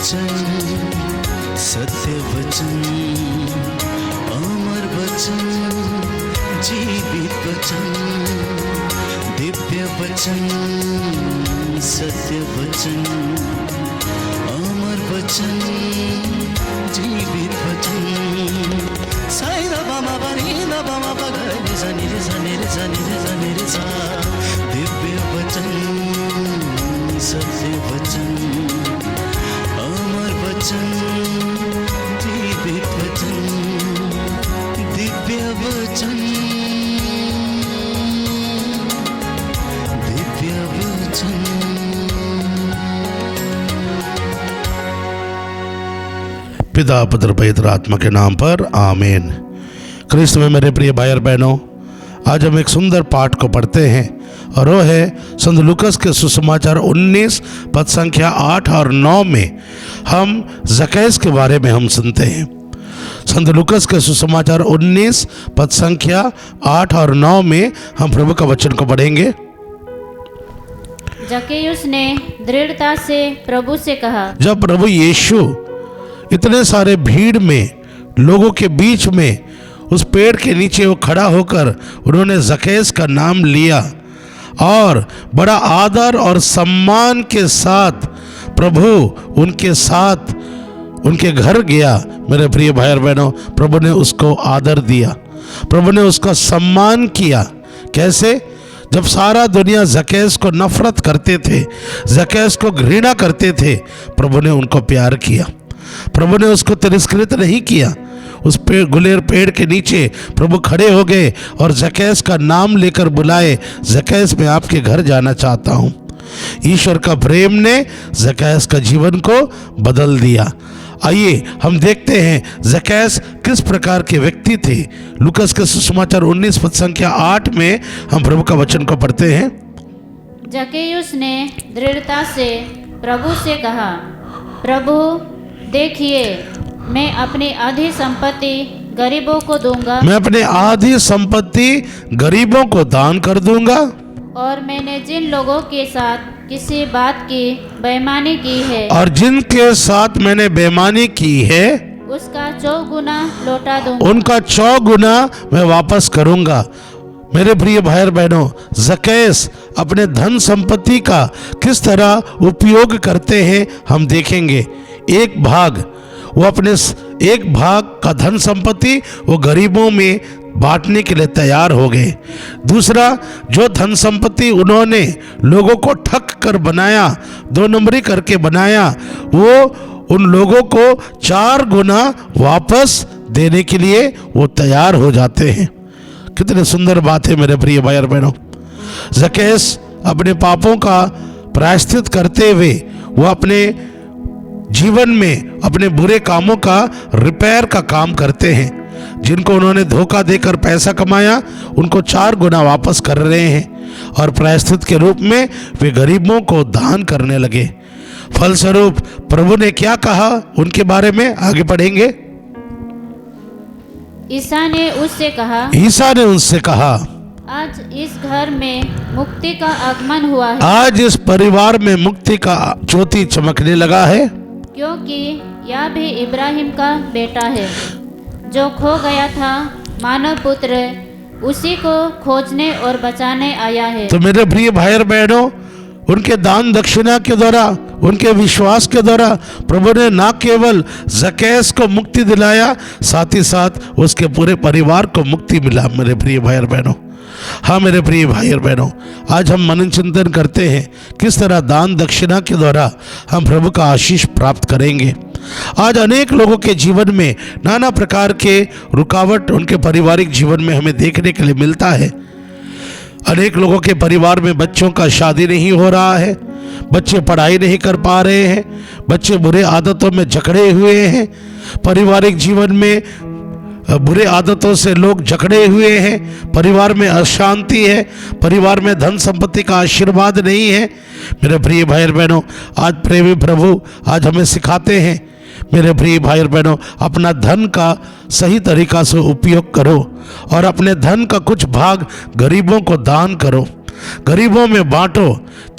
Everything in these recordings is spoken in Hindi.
वचन, सत्य वचन, अमर वचन, जीवित वचन, दिव्य वचन, सत्य वचन, अमर वचन, जीवित वचन। साई बाबा बनी बाबा बगैर जनी रे जनी रे जनी रे जनी रे सा। दिव्य वचन, सत्य वचन, अमर वचन, जीवित वचन, दिव्य वचन, दिव्य वचन। पिता पुत्र पवित्र आत्मा के नाम पर आमीन। क्रिस्त में मेरे प्रिय भाई और बहनों, आज हम एक सुंदर पाठ को पढ़ते हैं और वो है संत लूकस के सुसमाचार 19 पद संख्या 8 और 9 में हम जकैस के बारे में हम सुनते हैं। संत लूकस के सुसमाचार 19 पद संख्या 8 और 9 में हम प्रभु का वचन को पढ़ेंगे। जक्कैयुस ने दृढ़ता से प्रभु से कहा। जब प्रभु यीशु इतने सारे भीड़ में, लोगों के बीच में, उस पेड़ के नीचे वो खड़ा होकर उन्होंने जकैस का नाम लिया और बड़ा आदर और सम्मान के साथ प्रभु उनके साथ उनके घर गया। मेरे प्रिय भाई और बहनों, प्रभु ने उसको आदर दिया, प्रभु ने उसका सम्मान किया। कैसे? जब सारा दुनिया जकैस को नफरत करते थे, जकैस को घृणा करते थे, प्रभु ने उनको प्यार किया, प्रभु ने उसको तिरस्कृत नहीं किया। उस गुलेर पेड़ के नीचे प्रभु खड़े हो गए और जकैस का नाम लेकर बुलाए, जकैस मैं आपके घर जाना चाहता हूँ। ईश्वर का प्रेम ने जकैस का जीवन को बदल दिया। आइए हम देखते हैं जकैस किस प्रकार के व्यक्ति थे। लूकस के सुसमाचार 19 पद संख्या 8 में हम प्रभु का वचन को पढ़ते हैं। जक्कैयुस ने दृढ़ता से प्रभु से कहा, प्रभु देखिए, मैं अपनी आधी संपत्ति गरीबों को दूंगा, मैं अपने आधी संपत्ति गरीबों को दान कर दूंगा, और मैंने जिन लोगों के साथ किसी बात की बेईमानी की है, और जिनके साथ मैंने बेईमानी की है, उसका 4 गुना लौटा दूंगा, उनका 4 गुना मैं वापस करूंगा। मेरे प्रिय भाई और बहनों, जकैस अपने धन संपत्ति का किस तरह उपयोग करते हैं हम देखेंगे। एक भाग वो अपने एक भाग का धन संपत्ति वो गरीबों में बांटने के लिए तैयार हो गए। दूसरा, जो धन संपत्ति उन्होंने लोगों को ठग कर बनाया, 2 नंबरी करके बनाया, वो उन लोगों को 4 गुना वापस देने के लिए वो तैयार हो जाते हैं। कितने सुंदर बात है मेरे प्रिय भाई और बहनों। जकैस अपने पापों का प्रायश्चित करते हुए वो अपने जीवन में अपने बुरे कामों का रिपेयर का काम करते हैं। जिनको उन्होंने धोखा देकर पैसा कमाया, उनको 4 गुना वापस कर रहे हैं और प्रायश्चित के रूप में वे गरीबों को दान करने लगे। फलस्वरूप प्रभु ने क्या कहा उनके बारे में आगे पढ़ेंगे। ईसा ने उससे कहा, ईसा ने उनसे कहा, आज इस घर में मुक्ति का आगमन हुआ है, आज इस परिवार में मुक्ति का ज्योति चमकने लगा है, क्योंकि यह भी इब्राहिम का बेटा है। जो खो गया था, मानव पुत्र उसी को खोजने और बचाने आया है। तो मेरे प्रिय भाई और बहनों, उनके दान दक्षिणा के द्वारा, उनके विश्वास के द्वारा प्रभु ने न केवल जकैस को मुक्ति दिलाया, साथ ही साथ उसके पूरे परिवार को मुक्ति मिला। मेरे प्रिय भाई और बहनों, हाँ मेरे प्रिय भाई और बहनों, आज हम मनन चिंतन करते हैं किस तरह दान दक्षिणा के द्वारा हम प्रभु का आशीष प्राप्त करेंगे। आज अनेक लोगों के जीवन में नाना प्रकार के रुकावट उनके पारिवारिक जीवन में हमें देखने के लिए मिलता है। अनेक लोगों के परिवार में बच्चों का शादी नहीं हो रहा है, बच्चे पढ़ाई नहीं कर पा रहे हैं, बच्चे बुरे आदतों में जकड़े हुए हैं, पारिवारिक जीवन में बुरे आदतों से लोग जकड़े हुए हैं, परिवार में अशांति है, परिवार में धन संपत्ति का आशीर्वाद नहीं है। मेरे प्रिय भाई और बहनों, आज प्रेमी प्रभु आज हमें सिखाते हैं, मेरे प्रिय भाई और बहनों, अपना धन का सही तरीका से उपयोग करो और अपने धन का कुछ भाग गरीबों को दान करो। गरीबों में बांटो,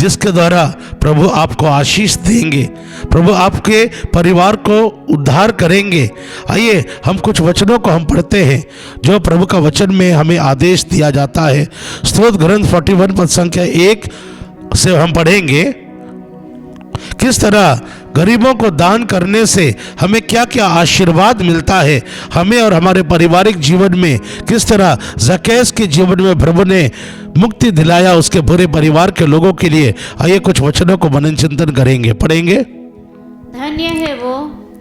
जिसके द्वारा प्रभु आपको आशीष देंगे, प्रभु आपके परिवार को उद्धार करेंगे। आइए हम कुछ वचनों को हम पढ़ते हैं जो प्रभु का वचन में हमें आदेश दिया जाता है। स्तोत्र ग्रंथ 41 पद संख्या 1 से हम पढ़ेंगे किस तरह गरीबों को दान करने से हमें क्या क्या आशीर्वाद मिलता है, हमें और हमारे पारिवारिक जीवन में किस तरह ज़कैस के जीवन में प्रभु ने मुक्ति दिलाया उसके पूरे परिवार के लोगों के लिए। आइए कुछ वचनों को मनन चिंतन करेंगे, पढ़ेंगे। धन्य है वो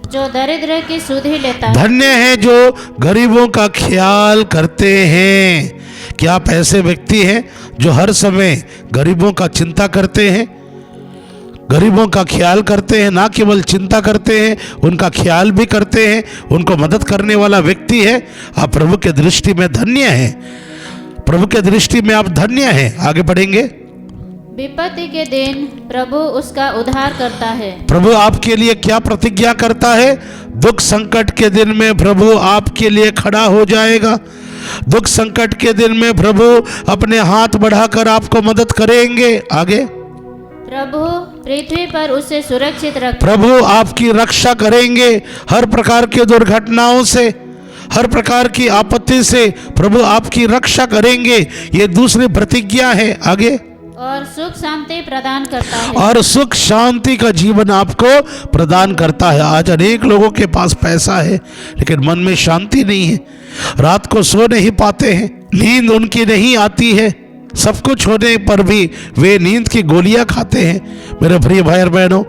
जो दरिद्र की सुधि लेता है। धन्य है जो गरीबों का ख्याल करते हैं। क्या आप ऐसे व्यक्ति हैं जो हर समय गरीबों का चिंता करते हैं, गरीबों का ख्याल करते हैं, ना केवल चिंता करते हैं उनका ख्याल भी करते हैं, उनको मदद करने वाला व्यक्ति है? आप प्रभु के दृष्टि में धन्य हैं, प्रभु के दृष्टि में आप धन्य हैं। आगे बढ़ेंगे। विपत्ति के दिन प्रभु उसका उद्धार करता है। प्रभु आपके लिए क्या प्रतिज्ञा करता है? दुख संकट के दिन में प्रभु आपके लिए खड़ा हो जाएगा। दुख संकट के दिन में प्रभु अपने हाथ बढ़ाकर आपको मदद करेंगे। आगे। प्रभु पृथ्वी पर उसे सुरक्षित रख। प्रभु आपकी रक्षा करेंगे हर प्रकार के दुर्घटनाओं से, हर प्रकार की आपत्ति से प्रभु आपकी रक्षा करेंगे। ये दूसरी प्रतिज्ञा है। आगे। और सुख शांति प्रदान करता है। और सुख शांति का जीवन आपको प्रदान करता है। आज अनेक लोगों के पास पैसा है लेकिन मन में शांति नहीं है, रात को सो नहीं पाते हैं, नींद उनकी नहीं आती है, सब कुछ होने पर भी वे नींद की गोलियां खाते हैं। मेरे प्रिय भाई और बहनों,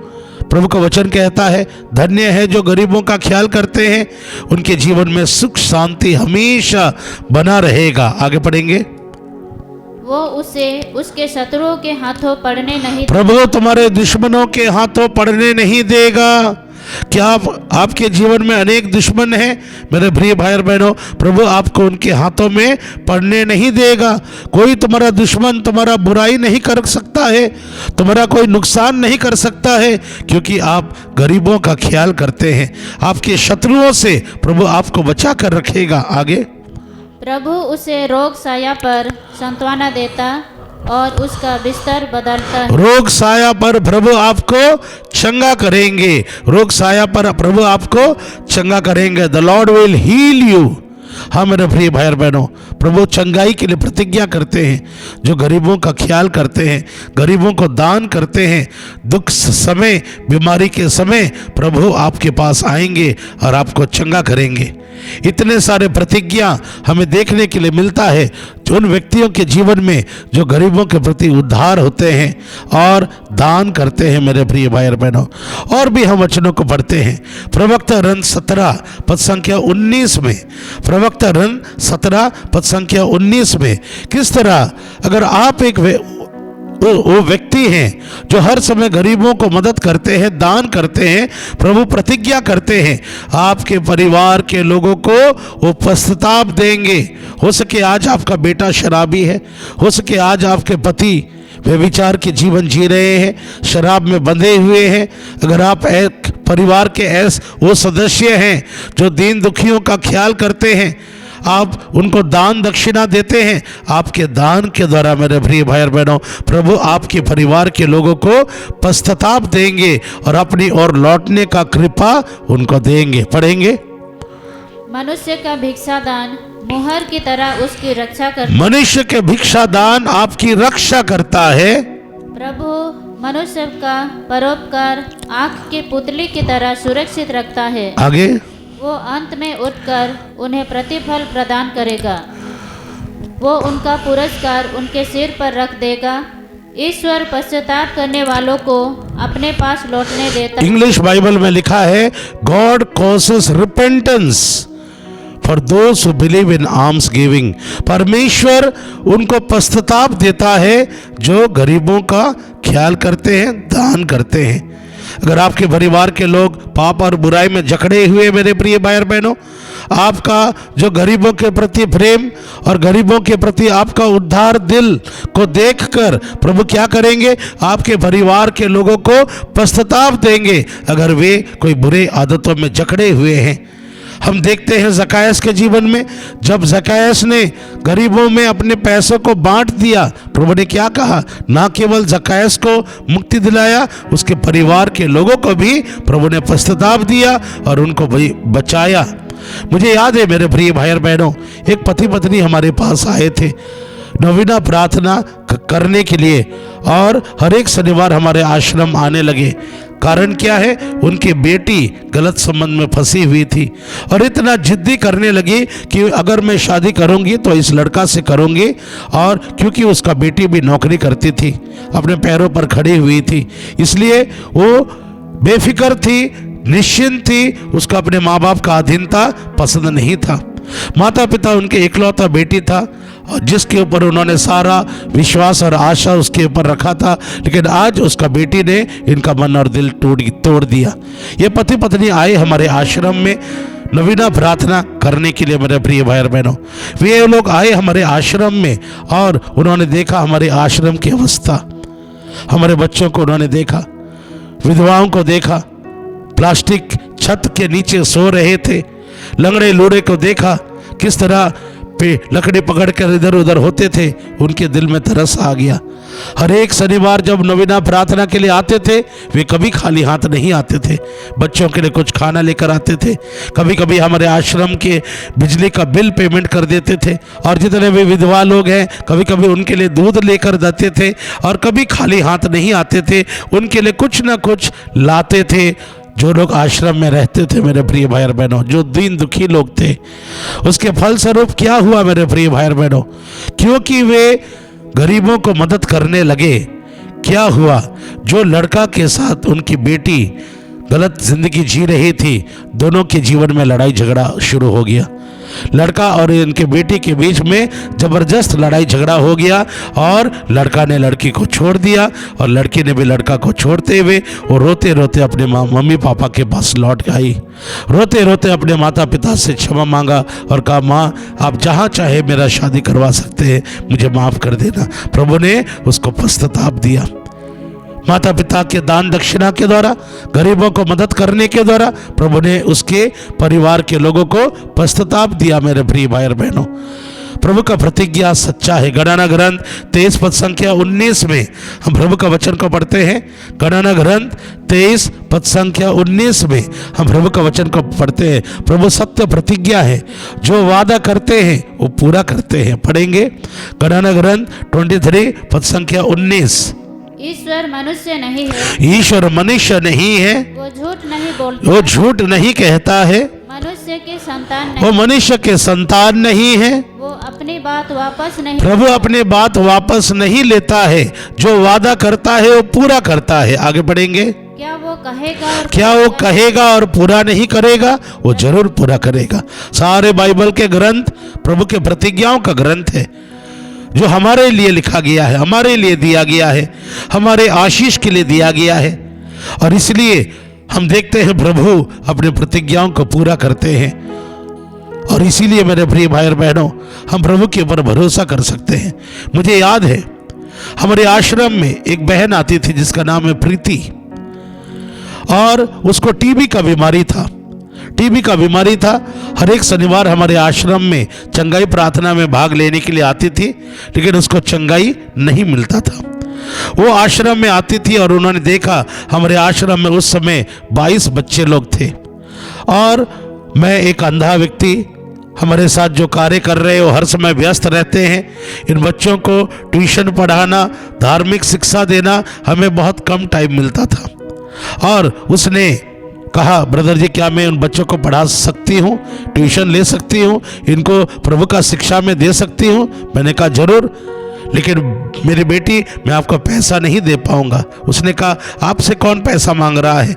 प्रभु का वचन कहता है धन्य है जो गरीबों का ख्याल करते हैं, उनके जीवन में सुख शांति हमेशा बना रहेगा। आगे पढ़ेंगे। वो उसे उसके शत्रुओं के हाथों पड़ने नहीं। प्रभु तुम्हारे दुश्मनों के हाथों पड़ने नहीं देगा। क्या आपके जीवन में अनेक दुश्मन हैं? मेरे प्रिय भाई और बहनों, प्रभु आपको उनके हाथों में पड़ने नहीं देगा। कोई तुम्हारा दुश्मन तुम्हारा बुराई नहीं कर सकता है, तुम्हारा कोई नुकसान नहीं कर सकता है, क्योंकि आप गरीबों का ख्याल करते हैं। आपके शत्रुओं से प्रभु आपको बचा कर रखेगा। आगे। प्रभु उसे रोग साया पर सांत्वना देता और उसका बिस्तर बदलता है। रोग साया पर प्रभु आपको चंगा करेंगे, रोग साया पर प्रभु आपको चंगा करेंगे। The lord will heal you. हाँ मेरे प्रिय भाई और बहनों, प्रभु चंगाई के लिए प्रतिज्ञा करते हैं। जो गरीबों का ख्याल करते हैं, गरीबों को दान करते हैं, दुख समय बीमारी के समय प्रभु आपके पास आएंगे और आपको चंगा करेंगे। इतने सारे प्रतिज्ञा हमें देखने के लिए मिलता है उन व्यक्तियों के जीवन में जो गरीबों के प्रति उद्धार होते हैं और दान करते हैं। मेरे प्रिय भाई और बहनों, और भी हम वचनों को पढ़ते हैं। प्रवक्ता रन 17 पद संख्या 19 में, प्रवक्ता रन 17 पद संख्या 19 में किस तरह अगर आप एक वो व्यक्ति हैं जो हर समय गरीबों को मदद करते हैं, दान करते हैं, प्रभु प्रतिज्ञा करते हैं आपके परिवार के लोगों को वो पश्चाताप देंगे। हो सके आज आपका बेटा शराबी है, हो सके आज आपके पति व्यभिचार के जीवन जी रहे हैं, शराब में बंधे हुए हैं। अगर आप एक परिवार के वो सदस्य हैं जो दीन दुखियों का ख्याल करते हैं, आप उनको दान दक्षिणा देते हैं, आपके दान के द्वारा मेरे प्रिय भाई और बहनों प्रभु आपके परिवार के लोगों को पश्चाताप देंगे और अपनी ओर लौटने का कृपा उनको देंगे। पढ़ेंगे। मनुष्य का भिक्षा दान मुहर की तरह उसकी रक्षा करता। मनुष्य के भिक्षा दान आपकी रक्षा करता है। प्रभु मनुष्य का परोपकार आँख की पुतली की तरह सुरक्षित रखता है। आगे। वो अंत में उठकर उन्हें प्रतिफल प्रदान करेगा, वो उनका पुरस्कार उनके सिर पर रख देगा। ईश्वर पश्चाताप करने वालों को अपने पास लौटने देता। इंग्लिश बाइबल में लिखा है God causes repentance for those who believe in arms giving. परमेश्वर उनको पश्चाताप देता है जो गरीबों का ख्याल करते हैं, दान करते हैं। अगर आपके परिवार के लोग पाप और बुराई में जकड़े हुए मेरे प्रिय भाई और बहनों, आपका जो गरीबों के प्रति प्रेम और गरीबों के प्रति आपका उद्धार दिल को देखकर प्रभु क्या करेंगे? आपके परिवार के लोगों को पश्चाताप देंगे अगर वे कोई बुरे आदतों में जकड़े हुए हैं। हम देखते हैं जकायस के जीवन में, जब जकायस ने गरीबों में अपने पैसों को बांट दिया, प्रभु ने क्या कहा? ना केवल जकायस को मुक्ति दिलाया, उसके परिवार के लोगों को भी प्रभु ने पश्चाताप दिया और उनको भी बचाया। मुझे याद है मेरे प्रिय भाई और बहनों, एक पति पत्नी हमारे पास आए थे नवीना प्रार्थना करने के लिए, और हर एक शनिवार हमारे आश्रम आने लगे। कारण क्या है? उनकी बेटी गलत संबंध में फंसी हुई थी और इतना जिद्दी करने लगी कि अगर मैं शादी करूंगी तो इस लड़का से करूंगी, और क्योंकि उसका बेटी भी नौकरी करती थी, अपने पैरों पर खड़ी हुई थी, इसलिए वो बेफिक्र थी, निश्चिंत थी, उसका अपने माँ बाप का अधीनता पसंद नहीं था। माता पिता उनके इकलौता बेटी था और जिसके ऊपर उन्होंने सारा विश्वास और आशा उसके ऊपर रखा था, लेकिन आज उसका बेटी ने इनका मन और दिल तोड़ दिया। ये पति पत्नी आए हमारे आश्रम में नवीना प्रार्थना करने के लिए। मेरे प्रिय भाई और बहनों, वे लोग आए हमारे आश्रम में और उन्होंने देखा हमारे आश्रम की अवस्था, हमारे बच्चों को उन्होंने देखा, विधवाओं को देखा, प्लास्टिक छत के नीचे सो रहे थे, लंगड़े लूड़े को देखा किस तरह पे लकड़ी पकड़कर इधर उधर होते थे। उनके दिल में तरस आ गया। हर एक शनिवार जब नवीना प्रार्थना के लिए आते थे, वे कभी खाली हाथ नहीं आते थे, बच्चों के लिए कुछ खाना लेकर आते थे, कभी कभी हमारे आश्रम के बिजली का बिल पेमेंट कर देते थे, और जितने भी विधवा लोग हैं कभी कभी उनके लिए दूध लेकर जाते थे, और कभी खाली हाथ नहीं आते थे, उनके लिए कुछ ना कुछ लाते थे। जो लोग आश्रम में रहते थे मेरे प्रिय भाई और बहनों, जो दीन दुखी लोग थे, उसके फलस्वरूप क्या हुआ मेरे प्रिय भाई और बहनों? क्योंकि वे गरीबों को मदद करने लगे, क्या हुआ? जो लड़का के साथ उनकी बेटी गलत जिंदगी जी रही थी, दोनों के जीवन में लड़ाई झगड़ा शुरू हो गया। लड़का और इनके बेटी के बीच में जबरदस्त लड़ाई झगड़ा हो गया, और लड़का ने लड़की को छोड़ दिया और लड़की ने भी लड़का को छोड़ते हुए वो रोते रोते अपने मम्मी पापा के पास लौट आई, रोते रोते अपने माता पिता से क्षमा मांगा और कहा, माँ आप जहाँ चाहे मेरा शादी करवा सकते हैं, मुझे माफ़ कर देना। प्रभु ने उसको पश्चाताप दिया। माता पिता के दान दक्षिणा के द्वारा, गरीबों को मदद करने के द्वारा प्रभु ने उसके परिवार के लोगों को पश्चाताप दिया। मेरे प्रिय भाई और बहनों, प्रभु का प्रतिज्ञा सच्चा है। गणना ग्रंथ 23 पद संख्या 19 में हम प्रभु का वचन को पढ़ते हैं। गणना ग्रंथ 23 पद संख्या 19 में हम प्रभु का वचन को पढ़ते हैं। प्रभु सत्य प्रतिज्ञा है, जो वादा करते हैं वो पूरा करते हैं। पढ़ेंगे गणना ग्रंथ 23 पद संख्या 19। ईश्वर मनुष्य नहीं है, ईश्वर मनुष्य नहीं है, वो झूठ नहीं बोलता, वो झूठ नहीं कहता है, मनुष्य के संतान वो नहीं, मनुष्य के संतान नहीं है, वो अपनी बात वापस नहीं, प्रभु अपने बात वापस नहीं लेता है, जो वादा करता है वो पूरा करता है। आगे बढ़ेंगे। क्या वो कहेगा और पूरा नहीं करेगा? वो जरूर पूरा करेगा। सारे बाइबल के ग्रंथ प्रभु के प्रतिज्ञाओं का ग्रंथ है, जो हमारे लिए लिखा गया है, हमारे लिए दिया गया है, हमारे आशीष के लिए दिया गया है, और इसलिए हम देखते हैं प्रभु अपने प्रतिज्ञाओं को पूरा करते हैं। और इसीलिए मेरे प्रिय भाई और बहनों, हम प्रभु के ऊपर भरोसा कर सकते हैं। मुझे याद है हमारे आश्रम में एक बहन आती थी जिसका नाम है प्रीति, और उसको टीबी का बीमारी था। टीबी का बीमारी था। हर एक शनिवार हमारे आश्रम में चंगाई प्रार्थना में भाग लेने के लिए आती थी, लेकिन उसको चंगाई नहीं मिलता था। वो आश्रम में आती थी और उन्होंने देखा हमारे आश्रम में उस समय 22 बच्चे लोग थे, और मैं एक अंधा व्यक्ति, हमारे साथ जो कार्य कर रहे हो हर समय व्यस्त रहते हैं। इन बच्चों को ट्यूशन पढ़ाना, धार्मिक शिक्षा देना हमें बहुत कम टाइम मिलता था। और उसने कहा, ब्रदर जी क्या मैं उन बच्चों को पढ़ा सकती हूँ, ट्यूशन ले सकती हूँ, इनको प्रभु का शिक्षा में दे सकती हूँ? मैंने कहा जरूर, लेकिन मेरी बेटी मैं आपको पैसा नहीं दे पाऊंगा। उसने कहा आपसे कौन पैसा मांग रहा है?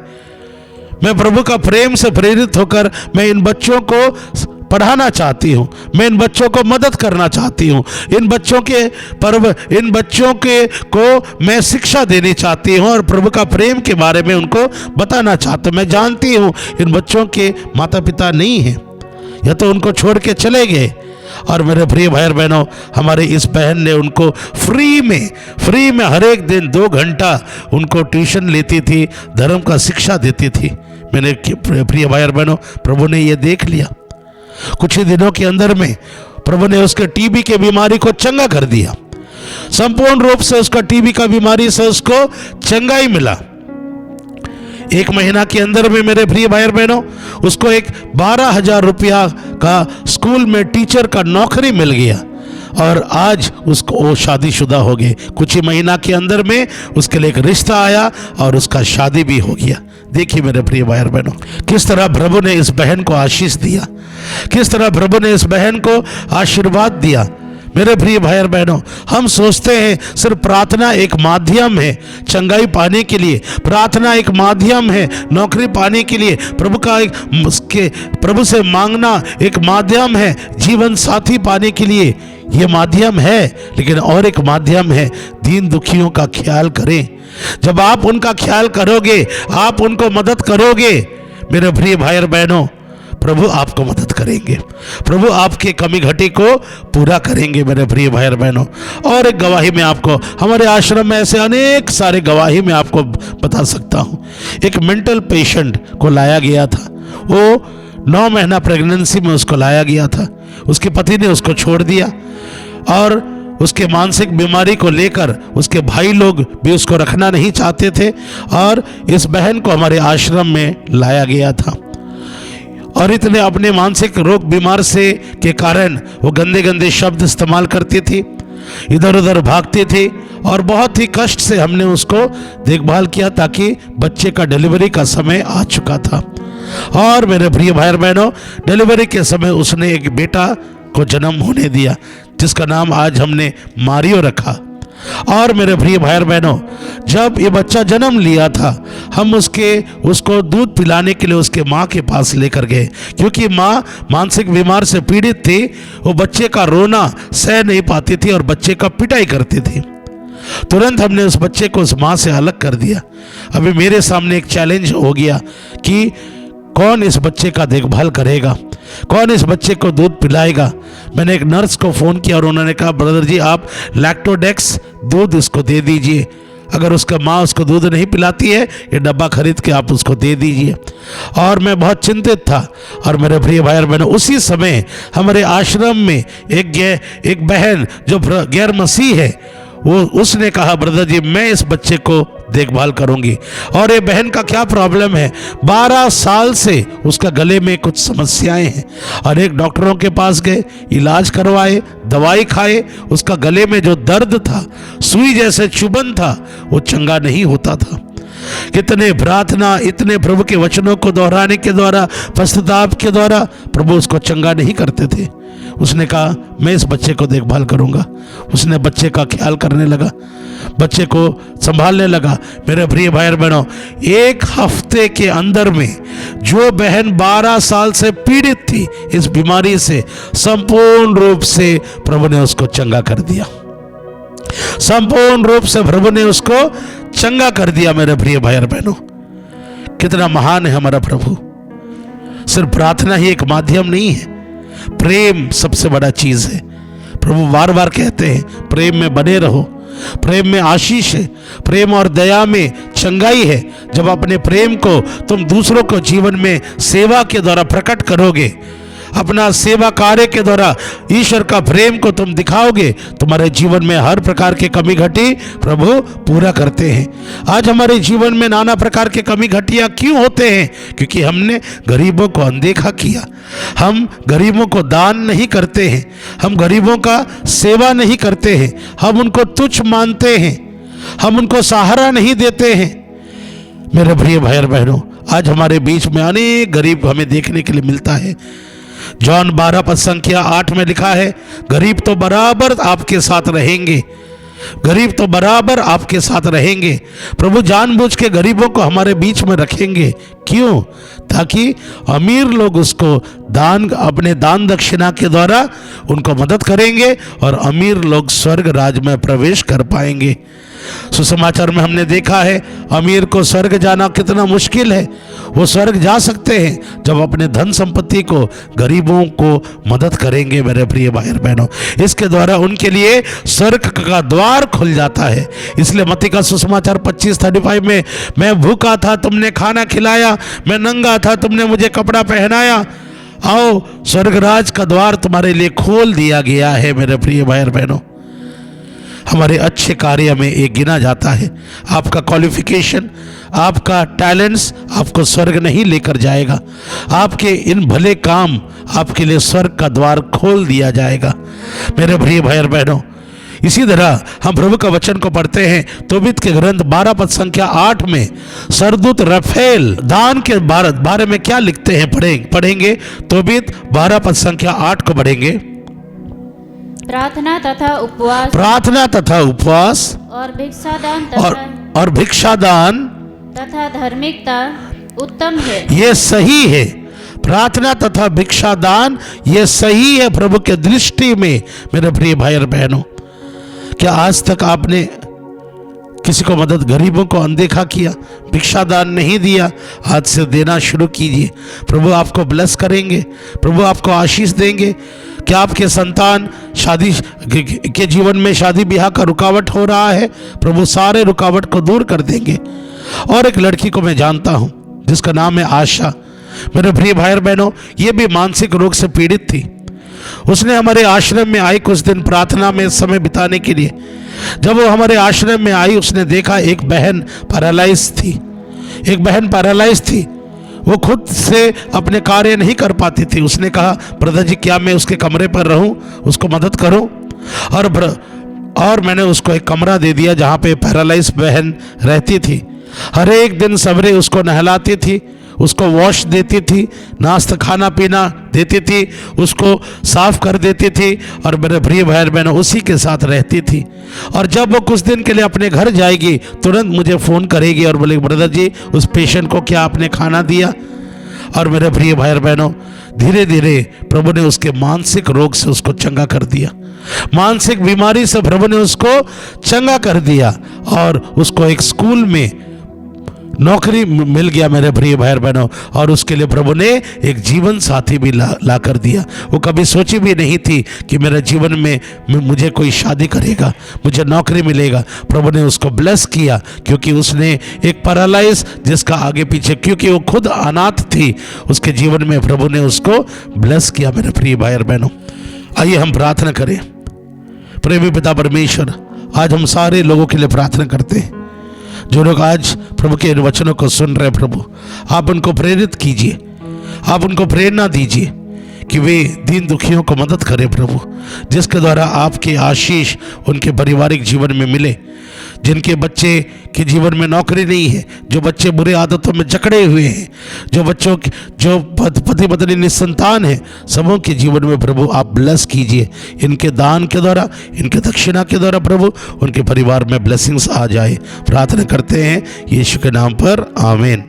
मैं प्रभु का प्रेम से प्रेरित होकर मैं इन बच्चों को पढ़ाना चाहती हूँ, मैं इन बच्चों को मदद करना चाहती हूँ, इन बच्चों के को मैं शिक्षा देनी चाहती हूँ और प्रभु का प्रेम के बारे में उनको बताना चाहती हूँ। मैं जानती हूँ इन बच्चों के माता पिता नहीं हैं, या तो उनको छोड़ के चले गए। और मेरे प्रिय भाई बहनों, हमारे इस बहन ने उनको फ्री में हर एक दिन 2 घंटा उनको ट्यूशन लेती थी, धर्म का शिक्षा देती थी। मेरे प्रिय भाई और बहनों, प्रभु ने ये देख लिया। कुछ ही दिनों के अंदर में प्रभु ने उसके टीबी के बीमारी को चंगा कर दिया। संपूर्ण रूप से उसका टीबी का बीमारी से उसको चंगाई मिला। 1 महीना के अंदर में मेरे प्रिय भाई और बहनों, उसको एक 12,000 रुपया का स्कूल में टीचर का नौकरी मिल गया और आज उसको वो शादीशुदा हो गए। कुछ ही महीना के अंदर में उसके लिए एक रिश्ता आया और उसका शादी भी हो गया। देखिए मेरे प्रिय भाई और बहनों, किस तरह प्रभु ने इस बहन को आशीष दिया, किस तरह प्रभु ने इस बहन को आशीर्वाद दिया। मेरे प्रिय भाई और बहनों, हम सोचते हैं सिर्फ प्रार्थना एक माध्यम है चंगाई पाने के लिए, प्रार्थना एक माध्यम है नौकरी पाने के लिए, प्रभु से मांगना एक माध्यम है जीवन साथी पाने के लिए, ये माध्यम है, लेकिन और एक माध्यम है दीन दुखियों का ख्याल करें। जब आप उनका ख्याल करोगे, आप उनको मदद करोगे, मेरे प्रिय भाई और बहनों, प्रभु आपको मदद करेंगे, प्रभु आपके कमी घटी को पूरा करेंगे। मेरे प्रिय भाई और बहनों, और एक गवाही में आपको, हमारे आश्रम में ऐसे अनेक सारे गवाही में आपको बता सकता हूँ। एक मेंटल पेशेंट को लाया गया था, वो 9 महीना प्रेगनेंसी में उसको लाया गया था। उसके पति ने उसको छोड़ दिया और उसके मानसिक बीमारी को लेकर उसके भाई लोग भी उसको रखना नहीं चाहते थे और इस बहन को हमारे आश्रम में लाया गया था। और इतने अपने मानसिक रोग बीमार से के कारण वो गंदे गंदे शब्द इस्तेमाल करती थी, इधर उधर भागती थी और बहुत ही कष्ट से हमने उसको देखभाल किया ताकि बच्चे का डिलीवरी का समय आ चुका था। और मेरे प्रिय भाई और बहनों, डिलीवरी के समय उसने एक बेटा को जन्म होने दिया जिसका नाम आज हमने मारियो रखा। और मेरे प्रिय भाई और बहनों, जब ये बच्चा जन्म लिया था, हम उसको दूध पिलाने के लिए उसके माँ के पास लेकर गए, क्योंकि माँ मानसिक बीमार से पीड़ित थी। वो बच्चे का रोना सह नहीं पाती थी और बच्चे का पिटाई करती थी। तुरंत हमने उस बच्चे को उस माँ से अलग कर दिया। अभी मेरे सामने एक चैलेंज हो गया कि कौन इस बच्चे का देखभाल करेगा, कौन इस बच्चे को दूध पिलाएगा। मैंने एक नर्स को फ़ोन किया और उन्होंने कहा, ब्रदर जी आप लैक्टोडेक्स दूध इसको दे दीजिए, अगर उसका माँ उसको दूध नहीं पिलाती है ये डब्बा खरीद के आप उसको दे दीजिए। और मैं बहुत चिंतित था। और मेरे प्रिय भाई और बहनों, उसी समय हमारे आश्रम में एक बहन जो गैर मसीह है, उसने कहा, ब्रदर जी मैं इस बच्चे को देखभाल करूंगी। और ये बहन का क्या प्रॉब्लम है, 12 साल से उसका गले में कुछ समस्याएं हैं। अनेक डॉक्टरों के पास गए, इलाज करवाए, दवाई खाए, उसका गले में जो दर्द था, सुई जैसे चुभन था, वो चंगा नहीं होता था। कितने प्रार्थना, इतने प्रभु के वचनों को दोहराने के द्वारा, पश्चाताप के द्वारा प्रभु उसको चंगा नहीं करते थे। उसने कहा मैं इस बच्चे को देखभाल करूंगा। उसने बच्चे का ख्याल करने लगा, बच्चे को संभालने लगा। मेरे प्रिय भाई और बहनों, 1 हफ्ते के अंदर में जो बहन 12 साल से पीड़ित थी इस बीमारी से, संपूर्ण रूप से प्रभु ने उसको चंगा कर दिया। संपूर्ण रूप से प्रभु ने उसको चंगा कर दिया। मेरे प्रिय भाई और बहनों, कितना महान है हमारा प्रभु। सिर्फ प्रार्थना ही एक माध्यम नहीं है, प्रेम सबसे बड़ा चीज है। प्रभु बार बार कहते हैं प्रेम में बने रहो, प्रेम में आशीष है, प्रेम और दया में चंगाई है। जब अपने प्रेम को तुम दूसरों को जीवन में सेवा के द्वारा प्रकट करोगे, अपना सेवा कार्य के द्वारा ईश्वर का प्रेम को तुम दिखाओगे, तुम्हारे जीवन में हर प्रकार के कमी घटी प्रभु पूरा करते हैं। आज हमारे जीवन में नाना प्रकार के कमी घटियाँ क्यों होते हैं? क्योंकि हमने गरीबों को अनदेखा किया, हम गरीबों को दान नहीं करते हैं, हम गरीबों का सेवा नहीं करते हैं, हम उनको तुच्छ मानते हैं, हम उनको सहारा नहीं देते हैं। मेरे प्रिय भाई और बहनों, आज हमारे बीच में अनेक गरीब हमें देखने के लिए मिलता है। जॉन 12 पद संख्या 8 में लिखा है, गरीब तो बराबर आपके साथ रहेंगे, गरीब तो बराबर आपके साथ रहेंगे। प्रभु जानबूझ के गरीबों को हमारे बीच में रखेंगे। क्यों? ताकि अमीर लोग उसको अपने दान दक्षिणा के द्वारा उनको मदद करेंगे और अमीर लोग स्वर्ग राज में प्रवेश कर पाएंगे। सुसमाचार में हमने देखा है अमीर को स्वर्ग जाना कितना मुश्किल है। वो स्वर्ग जा सकते हैं जब अपने धन संपत्ति को गरीबों को मदद करेंगे। मेरे प्रिय भाई और बहनों, इसके द्वारा उनके लिए स्वर्ग का द्वार खुल जाता है। इसलिए मत्ती का सुसमाचार 25:35 में, मैं भूखा था तुमने खाना खिलाया, मैं नंगा था, तुमने मुझे कपड़ा पहनाया। आओ, स्वर्गराज का द्वार तुम्हारे लिए खोल दिया गया है। मेरे प्रिय भाई और बहनों, हमारे अच्छे कार्य में एक गिना जाता है। आपका क्वालिफिकेशन, आपका टैलेंट्स आपको स्वर्ग नहीं लेकर जाएगा। आपके इन भले काम आपके लिए स्वर्ग का द्वार खोल दिया जाएगा। मेरे प्रिय भाई और बहनों, इसी तरह हम प्रभु का वचन को पढ़ते हैं। तोबीत के ग्रंथ 12 पद संख्या 8 में सरदूत रफेल दान के बारे में क्या लिखते हैं, पढ़ेंगे। तोबीत 12 पद संख्या 8 को पढ़ेंगे। प्रार्थना तथा उपवास और भिक्षादान तथा धार्मिकता उत्तम है। ये सही है। प्रार्थना तथा भिक्षादान ये सही है प्रभु के दृष्टि में। मेरे प्रिय भाई और बहनों, क्या आज तक आपने किसी को मदद, गरीबों को अनदेखा किया, भिक्षादान नहीं दिया? आज से देना शुरू कीजिए। प्रभु आपको ब्लेस करेंगे, प्रभु आपको आशीष देंगे। क्या आपके संतान शादी के जीवन में शादी ब्याह का रुकावट हो रहा है? प्रभु सारे रुकावट को दूर कर देंगे। और एक लड़की को मैं जानता हूं जिसका नाम है आशा। मेरे प्रिय भाई और बहनों, ये भी मानसिक रोग से पीड़ित थी। उसने हमारे आश्रम में आई कुछ दिन प्रार्थना में समय बिताने के लिए। जब वो हमारे आश्रम में आई, उसने देखा एक बहन पैरालाइज थी। वो खुद से अपने कार्य नहीं कर पाती थी। उसने कहा, ब्रदर जी, क्या मैं उसके कमरे पर रहूं, उसको मदद करूं? और मैंने उसको एक कमरा दे दिया जहां पे पैरालाइज बहन रहती थी। हर एक दिन सवेरे उसको नहलाती थी, उसको वॉश देती थी, नाश्ता खाना पीना देती थी, उसको साफ कर देती थी और मेरे प्रिय भाई बहनों उसी के साथ रहती थी। और जब वो कुछ दिन के लिए अपने घर जाएगी, तुरंत मुझे फ़ोन करेगी और बोलेगी, ब्रदर जी, उस पेशेंट को क्या आपने खाना दिया? और मेरे प्रिय भाई बहनों, धीरे धीरे प्रभु ने उसके मानसिक रोग से उसको चंगा कर दिया। मानसिक बीमारी से प्रभु ने उसको चंगा कर दिया और उसको एक स्कूल में नौकरी मिल गया। मेरे प्रिय भाई बहनों, और उसके लिए प्रभु ने एक जीवन साथी भी ला कर दिया। वो कभी सोची भी नहीं थी कि मेरे जीवन में मुझे कोई शादी करेगा, मुझे नौकरी मिलेगा। प्रभु ने उसको ब्लेस किया क्योंकि उसने एक पैरालाइज जिसका आगे पीछे, क्योंकि वो खुद अनाथ थी, उसके जीवन में प्रभु ने उसको ब्लेस किया। मेरे प्रिय भाई बहनों, आइए हम प्रार्थना करें। प्रेमी पिता परमेश्वर, आज हम सारे लोगों के लिए प्रार्थना करते हैं जो लोग आज प्रभु के इन वचनों को सुन रहे हैं। प्रभु, आप उनको प्रेरित कीजिए, आप उनको प्रेरणा दीजिए कि वे दीन दुखियों को मदद करें प्रभु, जिसके द्वारा आपके आशीष उनके पारिवारिक जीवन में मिले। जिनके बच्चे के जीवन में नौकरी नहीं है, जो बच्चे बुरे आदतों में जकड़े हुए हैं, जो पति पत्नी निसंतान है, सबों के जीवन में प्रभु आप ब्लेस कीजिए। इनके दान के द्वारा, इनके दक्षिणा के द्वारा प्रभु उनके परिवार में ब्लेसिंग्स आ जाए। प्रार्थना करते हैं यीशु के नाम पर, आमीन।